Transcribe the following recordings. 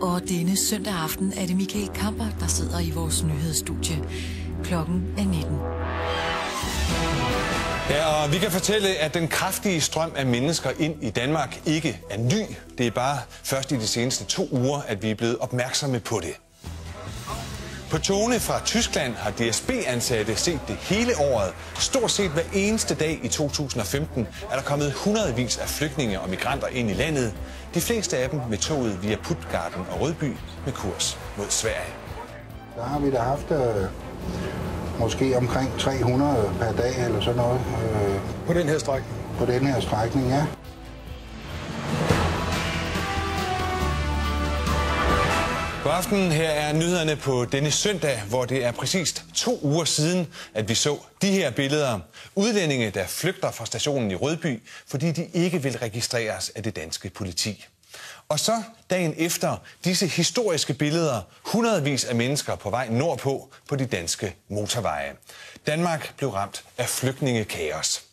Og denne søndag aften er det Michael Kamper, der sidder i vores nyhedsstudie. Klokken er 19. Ja, og vi kan fortælle, at den kraftige strøm af mennesker ind i Danmark ikke er ny. Det er bare først i de seneste 2 uger, at vi er blevet opmærksomme på det. På togene fra Tyskland har DSB-ansatte set det hele året. Stort set hver eneste dag i 2015 er der kommet hundredvis af flygtninge og migranter ind i landet. De fleste af dem med toget via Puttgarden og Rødby med kurs mod Sverige. Der har vi da haft måske omkring 300 per dag eller sådan noget. På den her strækning? På den her strækning, ja. God aften. Her er nyhederne på denne søndag, hvor det er præcist 2 uger siden, at vi så de her billeder. Udlændinge, der flygter fra stationen i Rødby, fordi de ikke vil registreres af det danske politi. Og så dagen efter disse historiske billeder, hundredvis af mennesker på vej nordpå på de danske motorveje. Danmark blev ramt af flygtningekaos.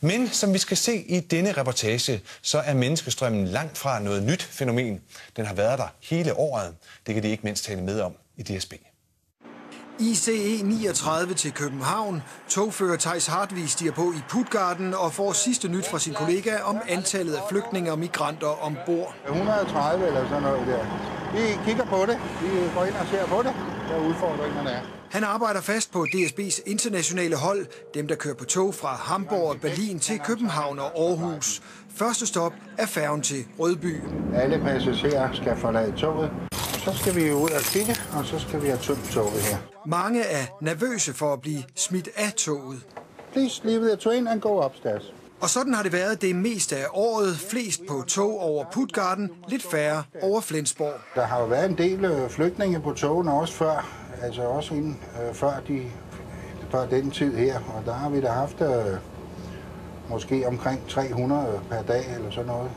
Men som vi skal se i denne reportage, så er menneskestrømmen langt fra noget nyt fænomen. Den har været der hele året. Det kan de ikke mindst tale med om i DSB. ICE 39 til København. Togfører Theis Hartvig stiger på i Puttgarden og får sidste nyt fra sin kollega om antallet af flygtninge og migranter ombord. 130 eller sådan noget der. Vi kigger på det. Vi går ind og ser på det, hvad udfordringerne er. Han arbejder fast på DSB's internationale hold, dem der kører på tog fra Hamburg og Berlin til København og Aarhus. Første stop er færgen til Rødby. Alle passagerer skal forlade toget. Så skal vi ud og kigge, og så skal vi have tømt toget her. Mange er nervøse for at blive smidt af toget. Please leave the train and go upstairs. Og sådan har det været det meste af året. Flest på tog over Puttgarden, lidt færre over Flensborg. Der har jo været en del flygtninge på togene også før, altså også inden, før den tid her. Og der har vi da haft måske omkring 300 per dag eller sådan noget.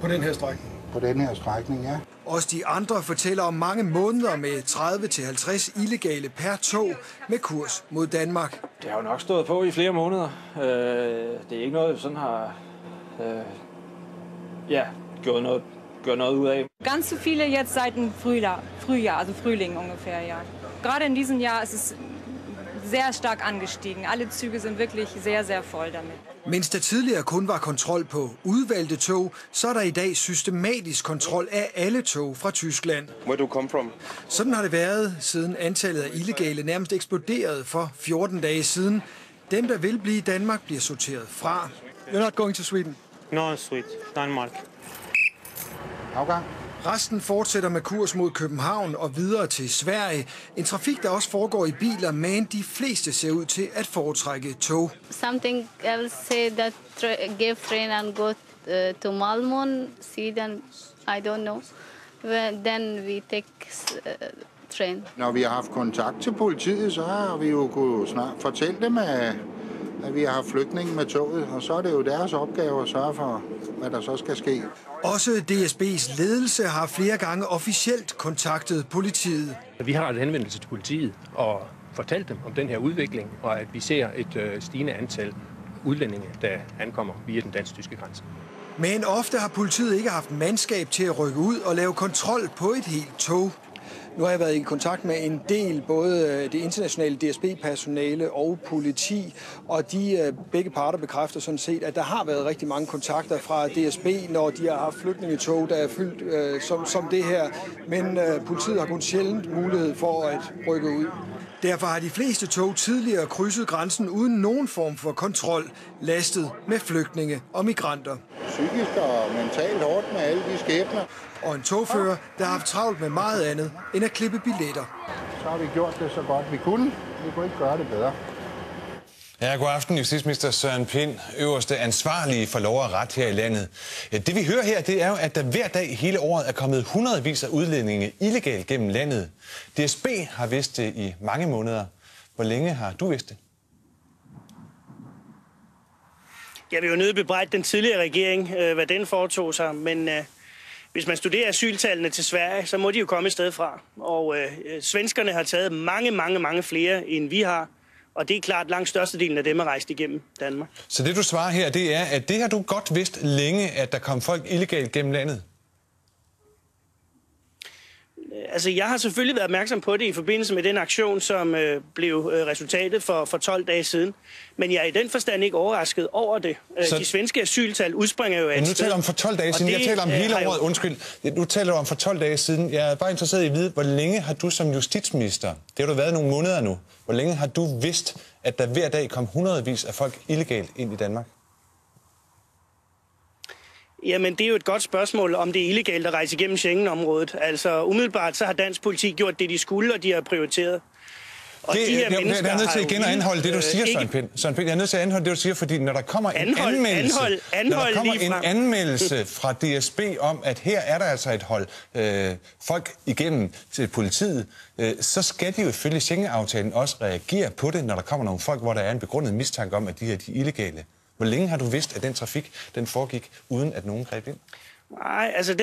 På den her strækning? På den her strækning, ja. Også de andre fortæller om mange måneder med 30-50 illegale per tog med kurs mod Danmark. Det har jo nok stået på i flere måneder. Det er ikke noget, sådan har gjort noget ud af. Ganz so viele jetzt seit dem Frühjahr, also Frühling ungefähr, ja. Gerade in diesem Jahr ist es sehr stark angestiegen. Alle Züge sind wirklich sehr, sehr voll damit. Mens der tidligere kun var kontrol på udvalgte tog, så er der i dag systematisk kontrol af alle tog fra Tyskland. Where do you come from? Sådan har det været, siden antallet af illegale nærmest eksploderede for 14 dage siden. Dem, der vil blive i Danmark, bliver sorteret fra. You're not going to Sweden? No, Sweden. Danmark. Afgang. Resten fortsætter med kurs mod København og videre til Sverige. En trafik, der også foregår i biler, men de fleste ser ud til at foretrække tog. Something I will say that give train and go to Malmö, Sweden, I don't know. Then we take train. Når vi har haft kontakt til politiet, så har vi jo kunnet snart fortælle dem, at vi har haft flygtninge med toget, og så er det jo deres opgave at sørge for, hvad der så skal ske. Også DSB's ledelse har flere gange officielt kontaktet politiet. Vi har rettet henvendelse til politiet og fortalt dem om den her udvikling, og at vi ser et stigende antal udlændinge, der ankommer via den dansk-tyske grænse. Men ofte har politiet ikke haft mandskab til at rykke ud og lave kontrol på et helt tog. Nu har jeg været i kontakt med en del, både det internationale DSB-personale og politi, og de begge parter bekræfter sådan set, at der har været rigtig mange kontakter fra DSB, når de har haft flygtningetog, der er fyldt som det her, men politiet har kun sjældent mulighed for at rykke ud. Derfor har de fleste tog tidligere krydset grænsen uden nogen form for kontrol, lastet med flygtninge og migranter. Psykisk og mentalt hårdt med alle de skæbner. Og en togfører, der har haft travlt med meget andet end at klippe billetter. Så har vi gjort det så godt vi kunne. Vi kunne ikke gøre det bedre. Ja, god aften, justitsminister Søren Pind, øverste ansvarlige for lov og ret her i landet. Det vi hører her, det er jo, at der hver dag hele året er kommet hundredvis af udlændinge illegalt gennem landet. DSB har vidst det i mange måneder. Hvor længe har du vidst det? Jeg vil jo nødt bebrejde den tidligere regering, hvad den foretog sig, men hvis man studerer asyltallene til Sverige, så må de jo komme et sted fra. Og svenskerne har taget mange flere, end vi har. Og det er klart, langt størstedelen af dem er rejst igennem Danmark. Så det, du svarer her, det er, at det har du godt vidst længe, at der kom folk illegalt gennem landet? Altså, jeg har selvfølgelig været opmærksom på det i forbindelse med den aktion, som blev resultatet for 12 dage siden. Men jeg er i den forstand ikke overrasket over det. De svenske asyltal udspringer jo af et sted. Nu taler om for 12 dage siden. Jeg taler om hele året. Undskyld. Nu taler du om for 12 dage siden. Jeg er bare interesseret i at vide, hvor længe har du som justitsminister, det har du været nogle måneder nu, hvor længe har du vidst, at der hver dag kom hundredvis af folk illegalt ind i Danmark? Jamen, det er jo et godt spørgsmål, om det er illegalt at rejse igennem Schengen-området. Altså, umiddelbart så har dansk politi gjort det, de skulle, og de har prioriteret. Og det, de her mennesker jeg er nødt til igen at anholde det, du siger, Søren Pind. Søren Pind, jeg er nødt til at anholde det, du siger, fordi når der kommer en anmeldelse fra DSB om, at her er der altså et hold folk igennem til politiet, så skal de jo ifølge Schengen-aftalen også reagere på det, når der kommer nogle folk, hvor der er en begrundet mistanke om, at de her de er illegale. Hvor længe har du vidst, at den trafik, den foregik, uden at nogen greb ind? Nej, altså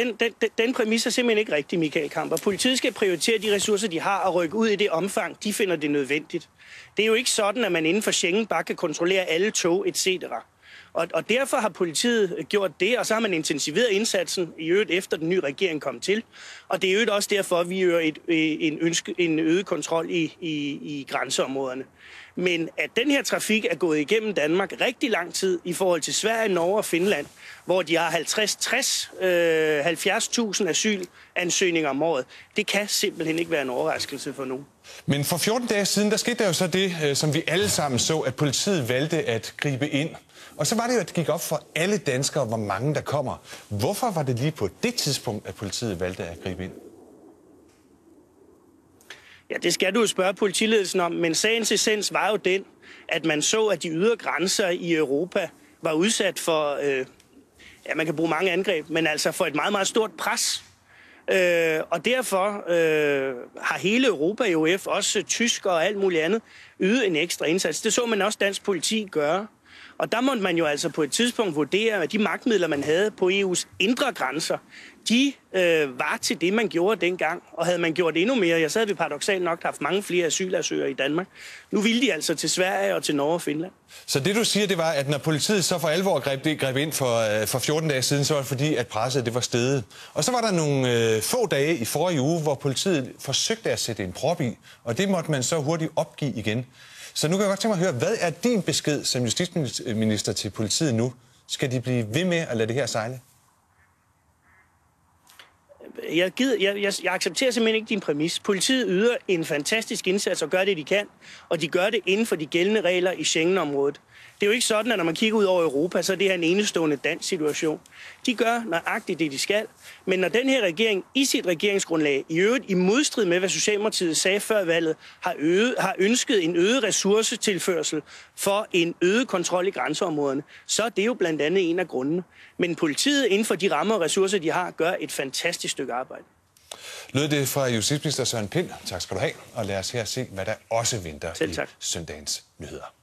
den præmis er simpelthen ikke rigtig, Michael Kamper. Politiet skal prioritere de ressourcer, de har, og rykke ud i det omfang, de finder det nødvendigt. Det er jo ikke sådan, at man inden for Schengen bare kan kontrollere alle tog, etc. Og derfor har politiet gjort det, og så har man intensiveret indsatsen i øvrigt efter den nye regering kom til. Og det er jo også derfor, at vi øger en øget kontrol i grænseområderne. Men at den her trafik er gået igennem Danmark rigtig lang tid i forhold til Sverige, Norge og Finland, hvor de har 70.000 asylansøgninger om året, det kan simpelthen ikke være en overraskelse for nogen. Men for 14 dage siden, der skete der jo så det, som vi alle sammen så, at politiet valgte at gribe ind. Og så var det jo, at det gik op for alle danskere, hvor mange der kommer. Hvorfor var det lige på det tidspunkt, at politiet valgte at gribe ind? Ja, det skal du jo spørge politiledelsen om, men sagens essens var jo den, at man så, at de ydre grænser i Europa var udsat for, man kan bruge mange angreb, men altså for et meget, meget stort pres. Og derfor har hele Europa, EUF, også tyskere og alt muligt andet, ydet en ekstra indsats. Det så man også dansk politi gøre. Og der måtte man jo altså på et tidspunkt vurdere, at de magtmidler, man havde på EU's indre grænser, de var til det, man gjorde dengang. Og havde man gjort endnu mere, ja, så havde vi paradoksalt nok haft mange flere asylansøgere i Danmark. Nu ville de altså til Sverige og til Norge og Finland. Så det, du siger, det var, at når politiet så for alvor greb ind for 14 dage siden, så var det fordi, at presset det var steget. Og så var der nogle få dage i forrige uge, hvor politiet forsøgte at sætte en prop i, og det måtte man så hurtigt opgive igen. Så nu kan jeg godt tænke mig at høre, hvad er din besked som justitsminister til politiet nu? Skal de blive ved med at lade det her sejle? Jeg accepterer simpelthen ikke din præmis. Politiet yder en fantastisk indsats og gør det, de kan, og de gør det inden for de gældende regler i Schengen-området. Det er jo ikke sådan, at når man kigger ud over Europa, så er det her en enestående dansk situation. De gør nøjagtigt det, de skal. Men når den her regering i sit regeringsgrundlag, i øvrigt i modstrid med, hvad Socialdemokratiet sagde før valget, har ønsket en øget ressourcetilførsel for en øget kontrol i grænseområderne, så er det jo blandt andet en af grundene. Men politiet inden for de rammer og ressourcer, de har, gør et fantastisk stykke arbejde. Lød det fra justitsminister Søren Pind. Tak skal du have. Og lad os her se, hvad der også venter i søndagens nyheder.